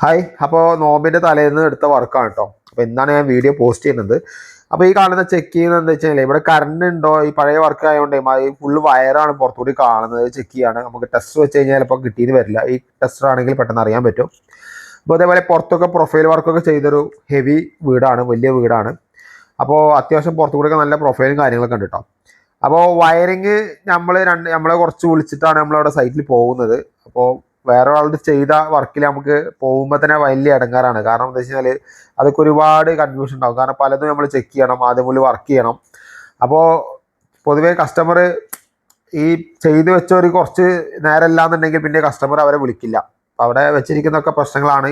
Hi, അപ്പോൾ നോമ്പിൻ്റെ തലേന്ന് എടുത്ത വർക്കാണ് കേട്ടോ. അപ്പോൾ എന്താണ് ഞാൻ വീഡിയോ പോസ്റ്റ് ചെയ്യുന്നത്. അപ്പോൾ ഈ കാണുന്ന ചെക്ക് ചെയ്യുന്നത് എന്താ വെച്ചാൽ ഇവിടെ കറണ്ട് ഉണ്ടോ, ഈ പഴയ വർക്ക് ആയതുകൊണ്ട് ഈ ഫുള്ള് വയറാണ് പുറത്തുകൂടി കാണുന്നത്. ചെക്ക് ചെയ്യാണ്. നമുക്ക് ടെസ്റ്റർ വെച്ച് കഴിഞ്ഞാൽ ചിലപ്പോൾ കിട്ടിയെന്ന് വരില്ല. ഈ ടെസ്റ്റർ ആണെങ്കിൽ പെട്ടെന്ന് അറിയാൻ പറ്റും. അപ്പോൾ അതേപോലെ പുറത്തൊക്കെ പ്രൊഫൈൽ വർക്കൊക്കെ ചെയ്തൊരു ഹെവി വീടാണ്, വലിയ വീടാണ്. അപ്പോൾ അത്യാവശ്യം പുറത്തുകൂടിയൊക്കെ നല്ല പ്രൊഫൈലും കാര്യങ്ങളൊക്കെ ഉണ്ട് കേട്ടോ. അപ്പോൾ വയറിങ് നമ്മളെ കുറച്ച് വിളിച്ചിട്ടാണ് നമ്മളവിടെ സൈറ്റിൽ പോകുന്നത്. അപ്പോൾ വേറെ ഒരാളുടെ ചെയ്ത വർക്കിൽ നമുക്ക് പോകുമ്പോൾ തന്നെ വലിയ ഇടങ്ങാറാണ്. കാരണം എന്താ വെച്ച് കഴിഞ്ഞാൽ അതൊക്കെ ഒരുപാട് കൺഫ്യൂഷൻ ഉണ്ടാകും. കാരണം പലതും നമ്മൾ ചെക്ക് ചെയ്യണം, ആദ്യം മുതൽ വർക്ക് ചെയ്യണം. അപ്പോൾ പൊതുവേ കസ്റ്റമർ ഈ ചെയ്ത് വെച്ചവർ കുറച്ച് നേരമല്ല എന്നുണ്ടെങ്കിൽ പിന്നെ കസ്റ്റമർ അവരെ വിളിക്കില്ല. അപ്പോൾ അവിടെ വെച്ചിരിക്കുന്നൊക്കെ പ്രശ്നങ്ങളാണ്.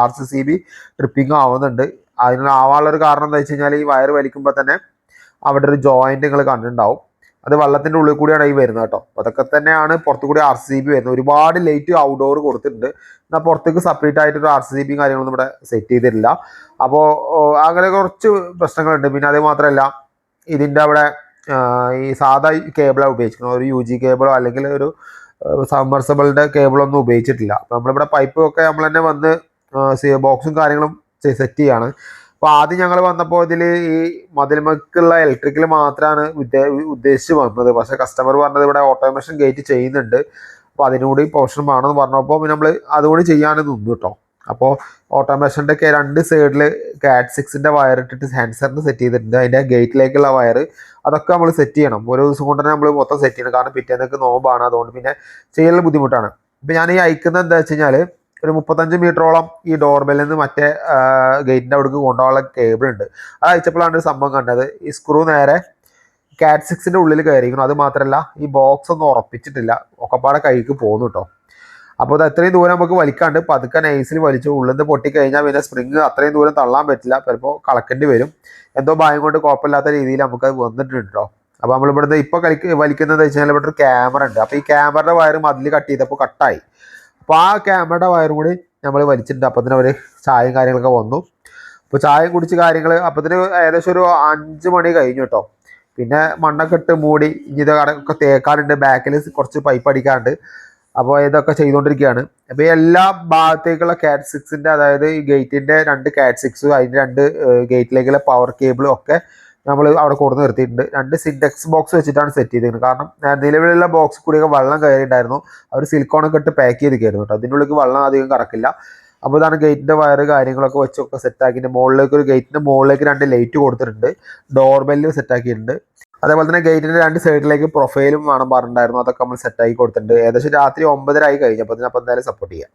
RCCB ട്രിപ്പിംഗ് ആവുന്നുണ്ട്. അതിനാവാനുള്ളൊരു കാരണം എന്താ വെച്ച് കഴിഞ്ഞാൽ ഈ വയർ വലിക്കുമ്പോൾ തന്നെ അവിടെ ഒരു ജോയിന്റ് നിങ്ങൾ കണ്ടിട്ടുണ്ടാവും. അത് വെള്ളത്തിൻ്റെ ഉള്ളിൽ കൂടിയാണ് ഈ വരുന്നത് കേട്ടോ. അപ്പോൾ അതൊക്കെ തന്നെയാണ് പുറത്തു കൂടി RCCB വരുന്നത്. ഒരുപാട് ലൈറ്റ് ഔട്ട്ഡോർ കൊടുത്തിട്ടുണ്ട്. എന്നാൽ പുറത്തേക്ക് സെപ്പറേറ്റ് ആയിട്ടൊരു RCCB കാര്യങ്ങളൊന്നും ഇവിടെ സെറ്റ് ചെയ്തിട്ടില്ല. അപ്പോൾ അങ്ങനെ കുറച്ച് പ്രശ്നങ്ങളുണ്ട്. പിന്നെ അത് മാത്രമല്ല, ഇതിൻ്റെ അവിടെ ഈ സാധാ കേബിളാണ് ഉപയോഗിക്കുന്നത്. ഒരു UG കേബിളോ അല്ലെങ്കിൽ ഒരു സബ്മർസിബിളിൻ്റെ കേബിളൊന്നും ഉപയോഗിച്ചിട്ടില്ല. അപ്പോൾ നമ്മളിവിടെ പൈപ്പൊക്കെ നമ്മൾ തന്നെ വന്ന് ബോക്സും കാര്യങ്ങളും സെറ്റ് ചെയ്യാണ്. അപ്പോൾ ആദ്യം ഞങ്ങൾ വന്നപ്പോൾ ഇതിൽ ഈ മതിൽമക്കുള്ള ഇലക്ട്രിക്കൽ മാത്രമാണ് ഉദ്ദേശിച്ച് വന്നത്. പക്ഷേ കസ്റ്റമർ പറഞ്ഞത് ഇവിടെ ഓട്ടോമേഷൻ ഗേറ്റ് ചെയ്യുന്നുണ്ട്, അപ്പോൾ അതിനുകൂടി പോർഷൻ വേണമെന്ന് പറഞ്ഞപ്പോൾ നമ്മൾ അതുകൂടി ചെയ്യാൻ നിന്നു കേട്ടോ. അപ്പോൾ ഓട്ടോമേഷൻ്റെ ഒക്കെ രണ്ട് സൈഡിൽ CAT6 വയർ ഇട്ടിട്ട് സെൻസറിന് സെറ്റ് ചെയ്തിട്ടുണ്ട്. അതിൻ്റെ ഗേറ്റിലേക്കുള്ള വയർ അതൊക്കെ നമ്മൾ സെറ്റ് ചെയ്യണം. ഒരു ദിവസം കൊണ്ട് തന്നെ നമ്മൾ മൊത്തം സെറ്റ് ചെയ്യണം. കാരണം പിറ്റേന്നൊക്കെ നോമ്പാണ്, അതുകൊണ്ട് പിന്നെ ചെയ്യൽ ബുദ്ധിമുട്ടാണ്. ഇപ്പം ഞാൻ ഈ അയക്കുന്നത് എന്താ വെച്ച് കഴിഞ്ഞാൽ ഒരു 35 മീറ്ററോളം ഈ ഡോർബെല്ലിൽ നിന്ന് മറ്റേ ഗേറ്റിൻ്റെ അവിടേക്ക് കൊണ്ടുപോകാനുള്ള കേബിൾ ഉണ്ട്. അത് അയച്ചപ്പോഴാണ് ഒരു സംഭവം കണ്ടത്. ഈ സ്ക്രൂ നേരെ CAT6 ഉള്ളിൽ കയറിയിരിക്കണം. അത് മാത്രമല്ല ഈ ബോക്സ് ഒന്നും ഉറപ്പിച്ചിട്ടില്ല, ഒക്കെപ്പാടെ കൈക്ക് പോകുന്നു കേട്ടോ. അപ്പോൾ അത് അത്രയും ദൂരം നമുക്ക് വലിക്കാണ്ട് പതുക്കെ നൈസിൽ വലിച്ചു ഉള്ളിൽ നിന്ന് പൊട്ടിക്കഴിഞ്ഞാൽ പിന്നെ സ്പ്രിങ് അത്രയും ദൂരം തള്ളാൻ പറ്റില്ല, ചിലപ്പോൾ കളക്കേണ്ടി വരും. എന്തോ ഭയം കൊണ്ട് കുഴപ്പമില്ലാത്ത രീതിയിൽ നമുക്കത് വന്നിട്ടുണ്ട് കേട്ടോ. അപ്പോൾ നമ്മളിവിടുന്ന് ഇപ്പോൾ വലിക്കുന്നത് വെച്ച് കഴിഞ്ഞാൽ ഇവിടെ ഒരു ക്യാമറ ഉണ്ട്. അപ്പോൾ ഈ ക്യാമറയുടെ വയർ മതിൽ കട്ട് ചെയ്തപ്പോൾ കട്ടായി. അപ്പോൾ ആ ക്യാമറയുടെ വയറും കൂടി നമ്മൾ വലിച്ചിട്ടുണ്ട്. അപ്പോൾ അതിന് അവർ ചായയും കാര്യങ്ങളൊക്കെ വന്നു. അപ്പോൾ ചായയും കുടിച്ച് കാര്യങ്ങൾ അപ്പത്തിന് ഏകദേശം ഒരു 5 മണി കഴിഞ്ഞു കേട്ടോ. പിന്നെ മണ്ണൊക്കെ ഇട്ട് മൂടി, ഇനി ഇത് ഒക്കെ തേക്കാനുണ്ട്, ബാക്കിൽ കുറച്ച് പൈപ്പ് അടിക്കാനുണ്ട്. അപ്പോൾ ഇതൊക്കെ ചെയ്തുകൊണ്ടിരിക്കുകയാണ്. അപ്പോൾ ഈ എല്ലാ ഭാഗത്തേക്കുള്ള CAT6 അതായത് ഈ ഗേറ്റിൻ്റെ 2 CAT6 അതിൻ്റെ 2 ഗേറ്റിലേക്കുള്ള പവർ കേബിളും ഒക്കെ നമ്മൾ അവിടെ കൊടുത്ത് നിർത്തിയിട്ടുണ്ട്. 2 സിൻടെക്സ് ബോക്സ് വെച്ചിട്ടാണ് സെറ്റ് ചെയ്തിരുന്നത്. കാരണം നിലവിലുള്ള ബോക്സ് കൂടിയൊക്കെ വെള്ളം കയറിയിട്ടുണ്ടായിരുന്നു. അവർ സിലിക്കോണൊക്കെ ഇട്ട് പാക്ക് ചെയ്തിരിക്കുകയായിരുന്നു കേട്ടോ. അതിൻ്റെ ഉള്ളിൽ വെള്ളം അധികം കറക്കില്ല. അപ്പോൾ ഇതാണ് ഗേറ്റിൻ്റെ വയറ് കാര്യങ്ങളൊക്കെ വെച്ചൊക്കെ സെറ്റാക്കിയിട്ട് മുകളിലേക്ക് ഗേറ്റിൻ്റെ മുകളിലേക്ക് 2 ലൈറ്റ് കൊടുത്തിട്ടുണ്ട്. ഡോർബെല്ല് സെറ്റാക്കിയിട്ടുണ്ട്. അതേപോലെ തന്നെ ഗേറ്റിൻ്റെ 2 സൈഡിലേക്ക് പ്രൊഫൈലും വേണം പറഞ്ഞിട്ടുണ്ടായിരുന്നു. അതൊക്കെ നമ്മൾ സെറ്റാക്കി കൊടുത്തിട്ടുണ്ട്. ഏകദേശം രാത്രി 9:30 ആയി കഴിഞ്ഞപ്പോൾ അതിനപ്പം എന്തായാലും സപ്പോർട്ട് ചെയ്യാം.